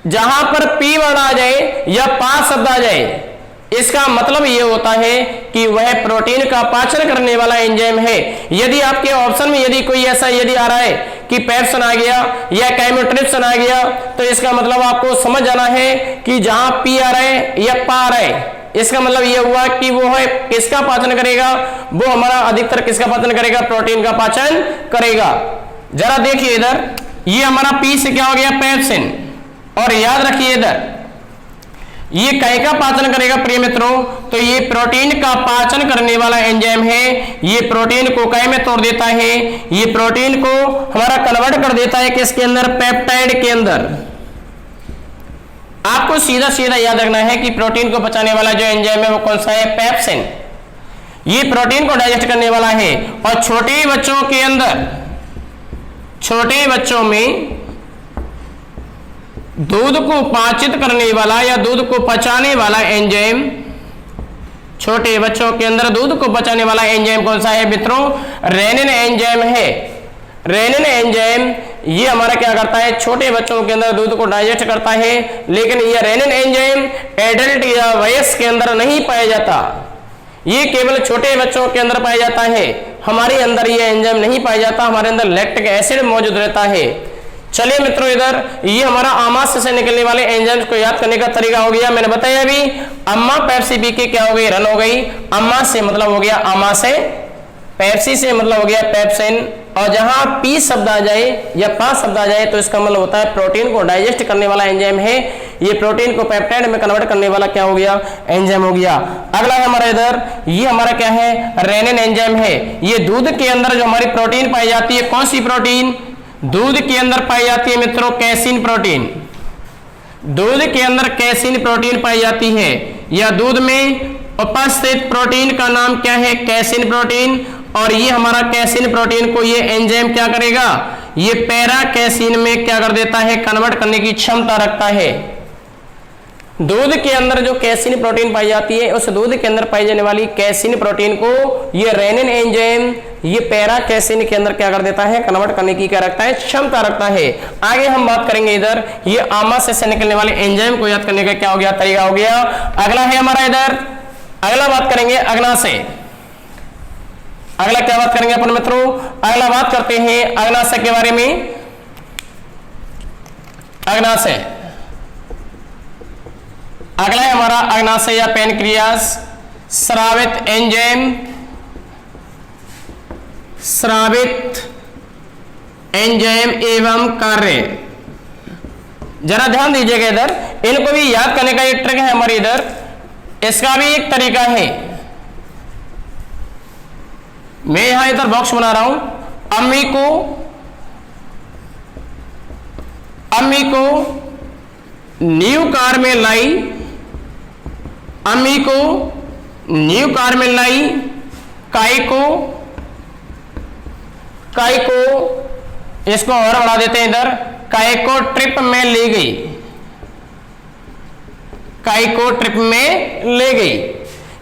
[SPEAKER 1] जहां पर पी वर्ड आ जाए या पा शब्द आ जाए, इसका मतलब यह होता है कि वह प्रोटीन का पाचन करने वाला एंजाइम है। यदि आपके ऑप्शन में यदि कोई ऐसा यदि आ रहा है कि पेप्सिन आ गया या कैमोट्रिप्सिन आ गया, तो इसका मतलब आपको समझ जाना है कि जहां पी आ रहा है या पा आ रहा है, इसका मतलब यह हुआ कि वो है किसका पाचन करेगा? वो हमारा अधिकतर किसका पाचन करेगा? प्रोटीन का पाचन करेगा। जरा देखिए इधर ये हमारा पी से क्या हो गया? पेप्सिन। और याद रखिए इधर ये काय का पाचन करेगा प्रिय मित्रों? तो ये प्रोटीन का पाचन करने वाला एंजाइम है। ये प्रोटीन को काय में तोड़ देता है? ये प्रोटीन को हमारा कन्वर्ट कर देता है किसके अंदर? पेप्टाइड के अंदर। आपको सीधा सीधा याद रखना है कि प्रोटीन को पचाने वाला जो एंजाइम है वो कौन सा है? पेप्सिन। ये प्रोटीन को डाइजेस्ट करने वाला है। और छोटे बच्चों के अंदर, छोटे बच्चों में दूध को पाचित करने वाला या दूध को पचाने वाला एंजाइम छोटे बच्चों के अंदर दूध को पचाने वाला एंजाइम कौन सा है मित्रों? रेनिन एंजाइम है। रेनिन एंजाइम ये हमारा क्या करता है? छोटे बच्चों के अंदर दूध को डाइजेस्ट करता है, लेकिन ये रेनिन एंजाइम एडल्ट या वयस्क के अंदर नहीं पाया जाता, ये केवल छोटे बच्चों के अंदर पाया जाता है। हमारे अंदर ये एंजाइम नहीं पाया जाता, हमारे अंदर लैक्टिक एसिड मौजूद रहता है। चलिए मित्रों, इधर ये हमारा आमाशय से निकलने वाले एंजाइम्स को याद करने का तरीका हो गया। मैंने बताया अभी, अम्मा पेप्सी पी के क्या हो गई? रन हो गई। अम्मा से मतलब हो गया आमाशय, पेप्सी से मतलब हो गया पेप्सिन, और जहां पी शब्द आ जाए या पा शब्द आ जाए तो इसका मतलब होता है प्रोटीन को डाइजेस्ट करने वाला एंजाइम है। ये प्रोटीन को पेप्टाइड में कन्वर्ट करने वाला क्या हो गया? एंजाइम हो गया। अगला है हमारा इधर, ये हमारा क्या है? रेनिन एंजाइम है। ये दूध के अंदर जो हमारी प्रोटीन पाई जाती है, कौन सी प्रोटीन? दूध के अंदर पाई जाती है मित्रों कैसीन प्रोटीन। दूध के अंदर कैसीन प्रोटीन पाई जाती है, या दूध में उपस्थित प्रोटीन का नाम क्या है? Casein protein. और ये हमारा कैसीन प्रोटीन को ये एंजाइम क्या करेगा? ये पैरा कैसीन में क्या कर देता है? कन्वर्ट करने की क्षमता रखता है। दूध के अंदर जो कैसीन प्रोटीन पाई जाती है, उस दूध के अंदर पाई जाने वाली कैसीन प्रोटीन को ये रेनिन एंजाइम ये पैरा कैसीन के अंदर क्या कर देता है? कन्वर्ट करने की क्या रखता है? क्षमता रखता है। आगे हम बात करेंगे इधर, ये आमाशय से निकलने वाले एंजाइम को याद करने का क्या हो गया? तरीका हो गया। अगला है हमारा इधर, अगला बात करेंगे अग्नाशय। अगला क्या बात करेंगे अपन मित्रों? अगला बात करते हैं अग्नाशय के बारे में। अग्नाशय, अगला है हमारा अग्नाशय या पैनक्रियास। स्रावित एंजाइम, स्रावित एंजाइम एवं कार्य। जरा ध्यान दीजिएगा इधर, इनको भी याद करने का एक ट्रिक है हमारी इधर, इसका भी एक तरीका है। मैं यहां इधर बॉक्स बना रहा हूं। अम्मी को न्यू कार में लाई, अम्मी को न्यू कार में लाई, काई को इसको और बढ़ा देते हैं इधर, काई को ट्रिप में ले गई, काई को ट्रिप में ले गई।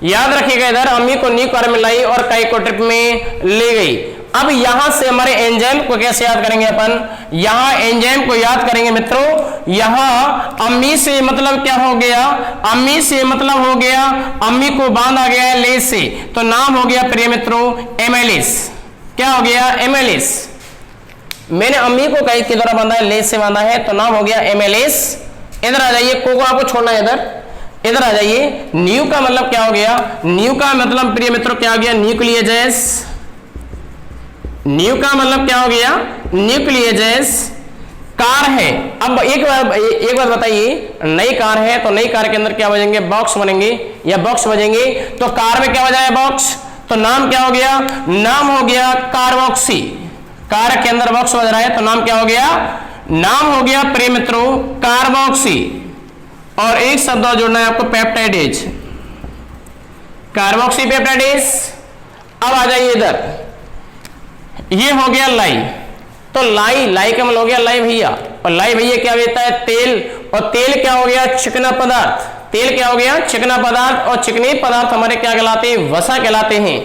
[SPEAKER 1] याद रखिएगा इधर, अम्मी को न्यू कार में लाई और काई को ट्रिप में ले गई। अब यहां से हमारे एंजाइम को कैसे याद करेंगे अपन? यहां एंजाइम को याद करेंगे मित्रों, यहां अम्मी से मतलब क्या हो गया? अम्मी से मतलब हो गया, अम्मी को बांधा गया है ले से, तो नाम हो गया प्रिय मित्रों एमिलिस। क्या हो गया? एमिलिस। मैंने अम्मी को काई के द्वारा बांधा है, ले से बांधा है, तो नाम हो गया एमिलिस। इधर आ जाइए, को आपको छोड़ना है इधर आ जाइए। न्यू का मतलब क्या हो गया? न्यू का मतलब प्रिय मित्रों क्या हो गया? न्यूक्लियोजेस। न्यू का मतलब क्या हो गया? न्यूक्लियोजेस। कार है। अब एक बात बताइए, नई कार है तो नई कार के अंदर क्या बजेंगे? बॉक्स बनेंगे या बॉक्स बजेंगे, तो कार में क्या बजा है? बॉक्स। तो नाम क्या हो गया? नाम हो गया कार्बोक्सी। कार के अंदर बॉक्स बज रहा है तो नाम क्या हो गया? नाम हो गया प्रिय मित्रों कार्बोक्सी। और एक शब्द और जोड़ना है आपको, पेप्टाइडेज, कार्बोक्सी पेप्टाइडेज। अब आ जाइए इधर, ये हो गया लाई, तो लाई का मतलब हो गया लाई भैया, और लाई भैया क्या देता है? तेल, और तेल क्या हो गया? चिकना पदार्थ। तेल क्या हो गया? चिकना पदार्थ, और चिकने पदार्थ हमारे क्या कहलाते हैं? वसा कहलाते हैं।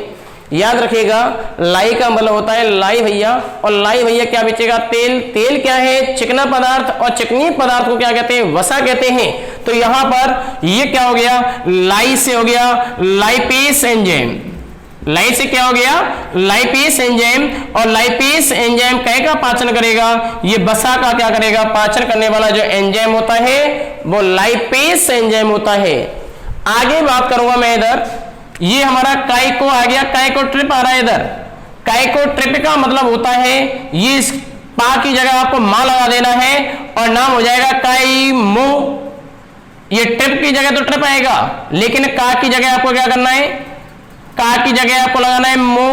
[SPEAKER 1] याद रखिएगा, लाई का मतलब होता है लाई भैया, और लाई भैया क्या बेचेगा? तेल। तेल क्या है? चिकना पदार्थ, और चिकनी पदार्थ को क्या कहते हैं? वसा कहते हैं। तो यहां पर ये क्या हो गया? लाई से हो गया लाइपेस एंजाइम। लाई से क्या हो गया? Lipase enzyme. और लाइपेस एंजाइम कई का पाचन करेगा? ये वसा का क्या करेगा? पाचन करने वाला जो एंजाइम होता है वो लाइपेस एंजाइम होता है। आगे बात करूंगा मैं इधर, ये हमारा काइको आ गया, काइको ट्रिप आ रहा है इधर। काइको ट्रिप का मतलब होता है, ये पा की जगह आपको मां लगा देना है और नाम हो जाएगा काइमो। ये ट्रिप की जगह तो ट्रिप आएगा, लेकिन का की जगह आपको क्या करना है? का की जगह आपको लगाना है मो,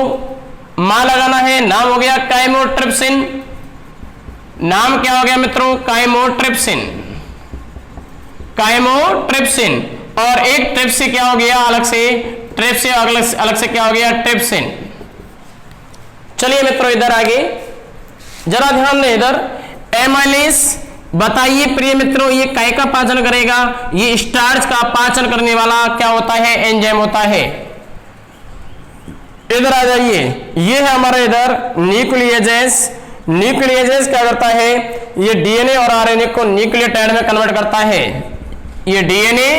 [SPEAKER 1] मां लगाना है, नाम हो गया काइमोट्रिप्सिन। नाम क्या हो गया मित्रों? काइमोट्रिप्सिन। काइमोट्रिप्सिन। और एक ट्रिप से क्या हो गया? अलग से ट्रिप से अलग से क्या हो गया? ट्रिप्सिन। चलिए मित्रों इधर आगे जरा ध्यान दें, इधर एमाइलिस बताइए प्रिय मित्रों, ये काय का पाचन करेगा? ये स्टार्च का पाचन करने वाला क्या होता है? एंजाइम होता है। इधर आ जाइए, ये है हमारा इधर न्यूक्लियोजेस। न्यूक्लियोजेस क्या करता है? ये डीएनए और आरएनए को न्यूक्लियोटाइड में कन्वर्ट करता है। ये डीएनए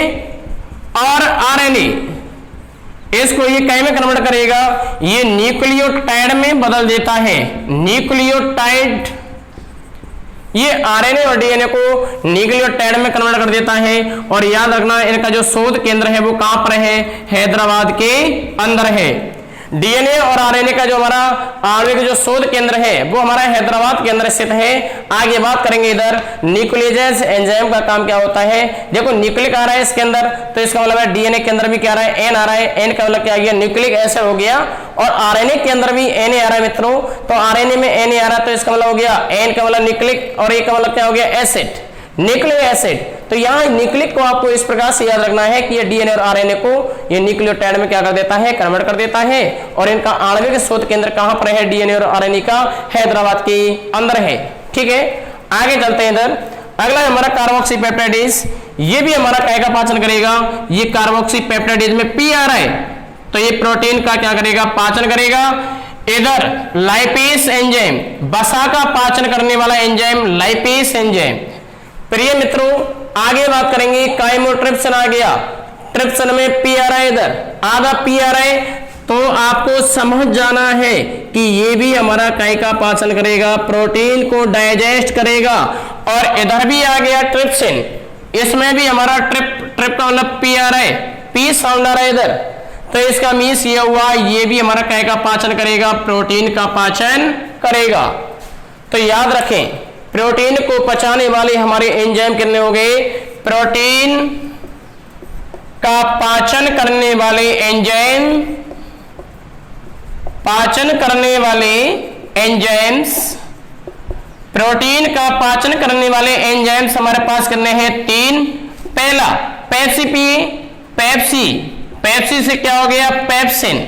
[SPEAKER 1] और आरएनए इसको ये काय में कन्वर्ट करेगा? ये न्यूक्लियोटाइड में बदल देता है। न्यूक्लियोटाइड ये आरएनए और डीएनए को न्यूक्लियोटाइड में कन्वर्ट कर देता है। और याद रखना, इनका जो शोध केंद्र है वो कहां पर है? हैदराबाद के अंदर है। डीएनए और आरएनए का जो हमारा आणविक जो शोध केंद्र है वो हमारा हैदराबाद के अंदर स्थित है। आगे बात करेंगे इधर न्यूक्लियोजेस एंजाइम का काम क्या होता है। देखो न्यूक्लिक आ रहा है इसके अंदर, तो इसका मतलब है डीएनए के अंदर भी क्या आ रहा है? एन आ रहा है। एन का मतलब क्या आ गया? न्यूक्लिक एसिड हो गया। और आरएनए के अंदर भी एन आ रहा है मित्रों, तो आरएनए में एन आ रहा है, तो इसका मतलब हो गया एन का मतलब न्यूक्लिक और ए का मतलब क्या हो गया? Acid, nucleic acid. तो यहाँ न्यूक्लिक को आपको इस प्रकार से याद रखना है कि ये डीएनए और आरएनए को ये न्यूक्लियोटाइड में क्या कर देता है? कन्वर्ट कर देता है। और इनका आणविक शोध केंद्र कहां पर है? डीएनए और आरएनए का हैदराबाद के अंदर है। ठीक है, आगे चलते हैं इधर। अगला है हमारा कार्बोक्सीपेप्टाइडेज। ये भी हमारा काय का पाचन करेगा? ये कार्बोक्सीपेप्टाइडेज में पी आ रहा है, तो ये प्रोटीन का क्या करेगा? पाचन करेगा। इधर लाइपेज एंजाइम, वसा का पाचन करने वाला एंजाइम लाइपेज एंजाइम। प्रिय मित्रों, आगे बात करेंगे। काइमोट्रिप्सिन आ गया, ट्रिप्सिन में पी आ रहा है, इधर आधा पी आ रहा है, तो आपको समझ जाना है कि ये भी हमारा काय का पाचन करेगा, प्रोटीन को डाइजेस्ट करेगा। और इधर भी आ गया ट्रिप्सिन, इसमें भी हमारा ट्रिप का मतलब पी आ रहा है, पी साउंड आ रहा है इधर, तो इसका मीन्स ये हुआ ये भी हमारा काय का पाचन करेगा, प्रोटीन का पाचन करेगा। तो याद रखें, प्रोटीन को पचाने वाले हमारे एंजाइम कितने हो गए? प्रोटीन का पाचन करने वाले एंजाइम, पाचन करने वाले एंजाइम्स, प्रोटीन का पाचन करने वाले एंजाइम्स हमारे पास कितने हैं? 3। पहला पेप्सी पिए, पेप्सी, पेप्सी से क्या हो गया? पेप्सिन,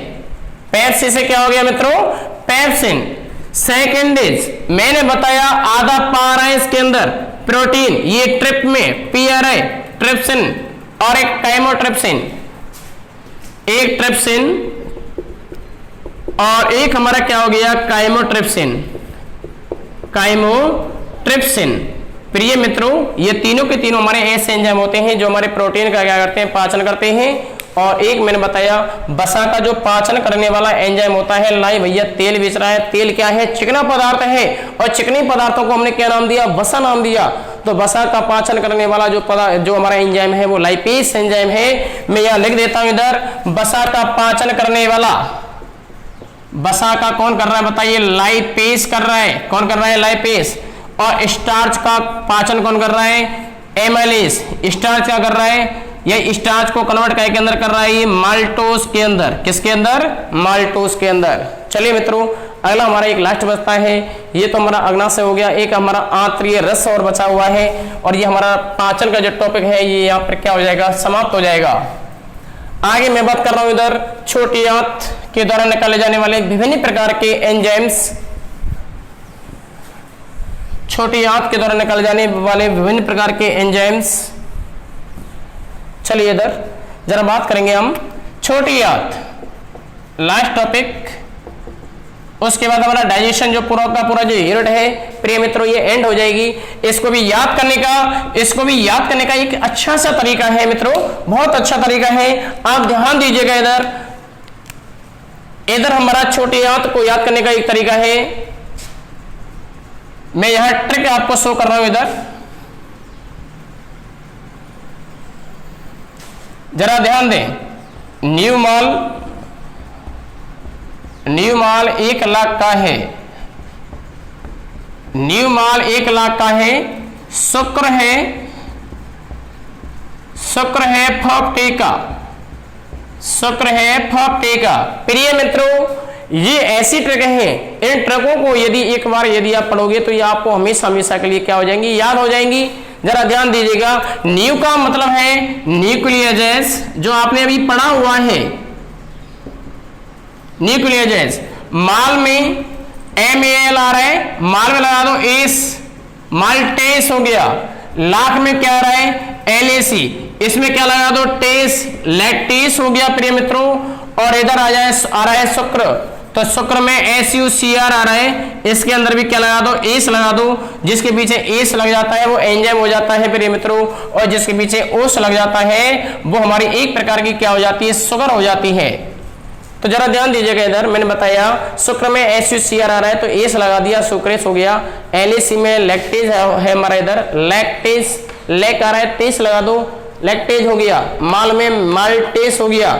[SPEAKER 1] पेप्सी से क्या हो गया मित्रों? पेप्सिन। सेकेंड इज, मैंने बताया आधा पा रहा है इसके अंदर प्रोटीन, ये ट्रिप में पी आ रहा है, ट्रिप्सिन और एक काइमोट्रिप्सिन, एक ट्रिप्सिन और एक हमारा क्या हो गया? Chymotrypsin, chymotrypsin. प्रिय मित्रों, ये तीनों के तीनों हमारे ऐसे एंजाइम होते हैं जो हमारे प्रोटीन का क्या करते हैं? पाचन करते हैं। और एक मैंने बताया वसा का जो पाचन करने वाला एंजाइम होता है। लाई भैया तेल बेच रहा है, तेल क्या है? चिकना पदार्थ है, और चिकनी पदार्थों को हमने क्या नाम दिया? वसा नाम दिया। तो वसा का पाचन करने वाला जो हमारा एंजाइम है वो लाइपेज एंजाइम है। मैं यहाँ लिख देता हूं इधर, वसा का पाचन करने वाला, वसा का कौन कर रहा है बताइए? लाइपेज कर रहा है। कौन कर रहा है? लाइपेज। और स्टार्च का पाचन कौन कर रहा है? एमाइलेज। स्टार्च क्या कर रहा है? ये स्टार्च को कन्वर्ट काय के अंदर कर रहा है? ये माल्टोज के अंदर। किसके अंदर? माल्टोज के अंदर। चलिए मित्रों, अगला हमारा एक लास्ट बचता है। ये तो हमारा अग्नाशय हो गया, एक हमारा आंतरीय रस और बचा हुआ है। और ये हमारा पाचन का जो टॉपिक है ये यहाँ पर क्या हो जाएगा? समाप्त हो जाएगा। आगे मैं बात कर रहा हूं इधर छोटी आंत के द्वारा निकाले जाने वाले विभिन्न प्रकार के एंजाइम्स, छोटी आंत के द्वारा निकाले जाने वाले विभिन्न प्रकार के एंजाइम्स। चलिए इधर जरा बात करेंगे हम छोटी आंत, लास्ट टॉपिक। उसके बाद हमारा डाइजेशन जो पूरा का पूरा जो यूनिट है प्रिय मित्रों ये एंड हो जाएगी। इसको भी याद करने का एक अच्छा सा तरीका है मित्रों, बहुत अच्छा तरीका है। आप ध्यान दीजिएगा इधर हमारा छोटी आंत को याद करने का एक तरीका है। मैं यहां ट्रिक आपको शो कर रहा हूं इधर, जरा ध्यान दें। न्यू माल 1 लाख का है, न्यू माल 1 लाख का है। शुक्र है 50 का, शुक्र है 50 का। प्रिय मित्रों ये ऐसी ट्रिक है, इन ट्रिकों को यदि आप पढ़ोगे तो ये आपको हमेशा हमेशा के लिए क्या हो जाएंगी? याद हो जाएंगी। जरा ध्यान दीजिएगा, न्यू का मतलब है न्यूक्लियोजेस, जो आपने अभी पढ़ा हुआ है न्यूक्लियोजेस। माल में MAL आ रहा है, माल में लगा दो एस, माल्टेस हो गया, लाख में क्या आ रहा है LAC, इसमें क्या लगा दो टेस, लैक्टेस हो गया प्रिय मित्रों। और इधर आ रहा है शुक्र, तो शुक्र में SUCR आ रहा है, इसके अंदर भी क्या लगा दो एस लगा दो, जिसके पीछे एस लग जाता है वो एंजाइम हो जाता है प्रिय मित्रों, और जिसके पीछे ओस लग जाता है वो हमारी एक प्रकार की क्या हो जाती है शुगर हो जाती है। तो जरा ध्यान दीजिएगा, इधर मैंने बताया शुक्र में SUCR आ रहा है तो एस लगा दिया, सुक्रेस हो गया। LAC में लैक्टेज है हमारा, इधर लैक्टेज, लैक आ रहा है तेज लगा दो, लैक्टेज हो गया। माल में माल्टेस हो गया।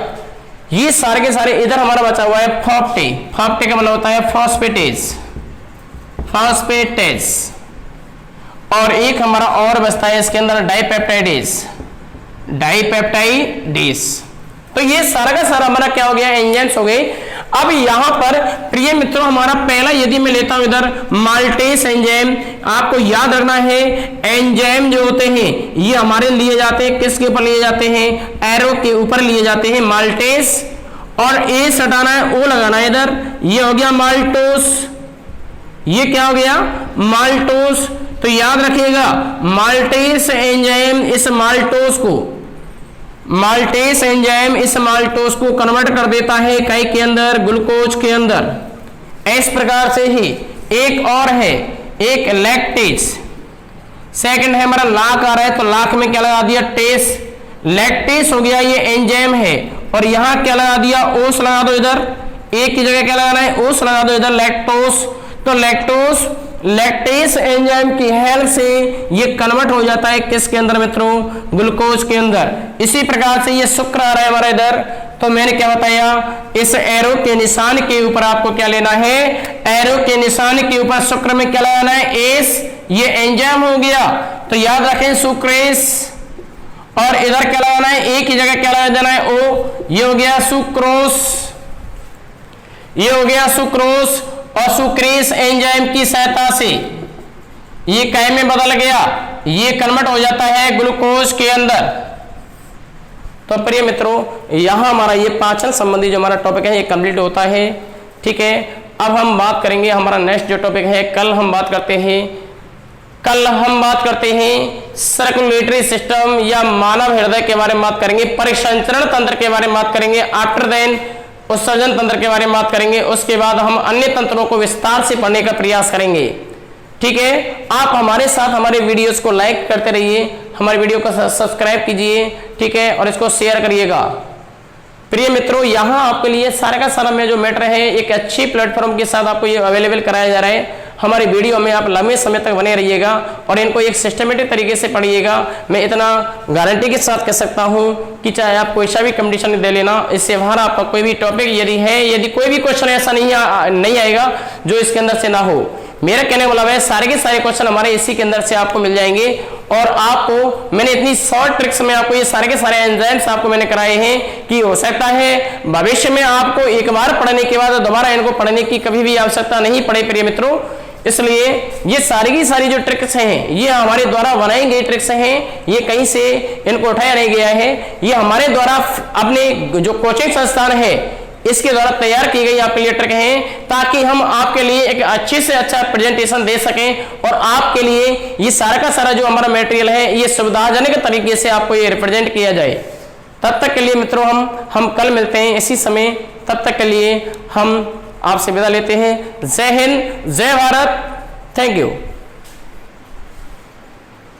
[SPEAKER 1] ये सारे के सारे इधर हमारा बचा हुआ है फॉस्फे, फॉस्फे का मतलब होता है फॉस्फेटेज, फॉस्फेटेज। और एक हमारा और बचता है इसके अंदर डाइपेप्टाइडेज, डाइपेप्टाइडेज। तो ये सारा का सारा हमारा क्या हो गया एंजाइम्स हो गए। अब यहां पर प्रिय मित्रों हमारा पहला यदि मैं लेता हूं इधर माल्टेस एंजाइम, आपको याद रखना है एंजाइम जो होते हैं ये हमारे लिए जाते हैं किसके ऊपर लिए जाते हैं, एरो के ऊपर लिए जाते हैं माल्टेस, और ए हटाना है ओ लगाना है इधर, ये हो गया माल्टोस, ये क्या हो गया माल्टोस। तो याद रखिएगा माल्टेस एंजाइम इस माल्टोस को, माल्टेस एंजाइम इस माल्टोस को कन्वर्ट कर देता है कई के अंदर ग्लूकोज के अंदर। इस प्रकार से ही एक और है, एक लैक्टेज, सेकंड है हमारा लाख आ रहा है तो लाख में क्या लगा दिया टेस, लैक्टेस हो गया ये एंजाइम है, और यहां क्या लगा दिया ओस लगा दो इधर, एक की जगह क्या लगाना है ओस लगा दो इधर लैक्टोस। तो लैक्टोस लैक्टेस एंजाइम की हेल्प से ये कन्वर्ट हो जाता है किसके अंदर मित्रों ग्लूकोज के अंदर। इसी प्रकार से ये शुक्र आ रहा है हमारा इधर, तो मैंने क्या बताया इस एरो के निशान के ऊपर आपको क्या लेना है, एरो के निशान के ऊपर शुक्र में क्या लगाना है एस, ये एंजाइम हो गया तो याद रखें सुक्रेस, और इधर क्या लगाना है ए की जगह क्या लगा देना है ओ, ये हो गया सुक्रोस, ये हो गया सुक्रोस। और सुक्रेस एंजाइम की सहायता से ये कै में बदल गया, ये कन्वर्ट हो जाता है ग्लूकोज के अंदर। तो प्रिय मित्रों यहां हमारा ये पाचन संबंधी जो हमारा टॉपिक है ये कंप्लीट होता है। ठीक है, अब हम बात करेंगे हमारा नेक्स्ट जो टॉपिक है, कल हम बात करते हैं सर्कुलेटरी सिस्टम या मानव हृदय के बारे में बात करेंगे, परिसंचरण तंत्र के बारे में बात करेंगे, आफ्टर देन उत्सर्जन तंत्र के बारे में बात करेंगे। उसके बाद हम अन्य तंत्रों को विस्तार से पढ़ने का प्रयास करेंगे। ठीक है, आप हमारे साथ हमारे वीडियोस को लाइक करते रहिए, हमारे वीडियो को सब्सक्राइब कीजिए, ठीक है, और इसको शेयर करिएगा। प्रिय मित्रों यहाँ आपके लिए सारा का सारा में जो मैटर है एक अच्छी प्लेटफॉर्म के साथ आपको ये अवेलेबल कराया जा रहा है। हमारे वीडियो में आप लंबे समय तक बने रहिएगा और इनको एक सिस्टमेटिक तरीके से पढ़िएगा। मैं इतना गारंटी के साथ कह सकता हूं कि चाहे आप कोई सा भी कंपटीशन दे लेना, इससे बाहर आपका कोई भी टॉपिक यदि कोई भी क्वेश्चन ऐसा नहीं आएगा जो इसके अंदर से ना हो। मेरा कहने वाला है सारे के सारे क्वेश्चन हमारे इसी के अंदर से आपको मिल जाएंगे, और आपको मैंने इतनी शॉर्ट ट्रिक्स में आपको ये सारे के सारे एंजाइम्स आपको मैंने कराए हैं कि हो सकता है भविष्य में आपको एक बार पढ़ने के बाद दोबारा इनको पढ़ने की कभी भी आवश्यकता नहीं पड़े प्रिय मित्रों। इसलिए ये सारी की सारी जो ट्रिक्स हैं ये हमारे द्वारा बनाई गई ट्रिक्स हैं, ये कहीं से इनको उठाया नहीं गया है, ये हमारे द्वारा अपने जो कोचिंग संस्थान है इसके द्वारा तैयार की गई आपके लिए ट्रिक हैं, ताकि हम आपके लिए एक अच्छे से अच्छा प्रेजेंटेशन दे सकें और आपके लिए ये सारा का सारा जो हमारा मटेरियल है ये सुविधाजनक तरीके से आपको ये रिप्रेजेंट किया जाए। तब तक के लिए मित्रों हम कल मिलते हैं इसी समय, तब तक के लिए हम आपसे विदा लेते हैं। जय हिंद, जय भारत, थैंक यू।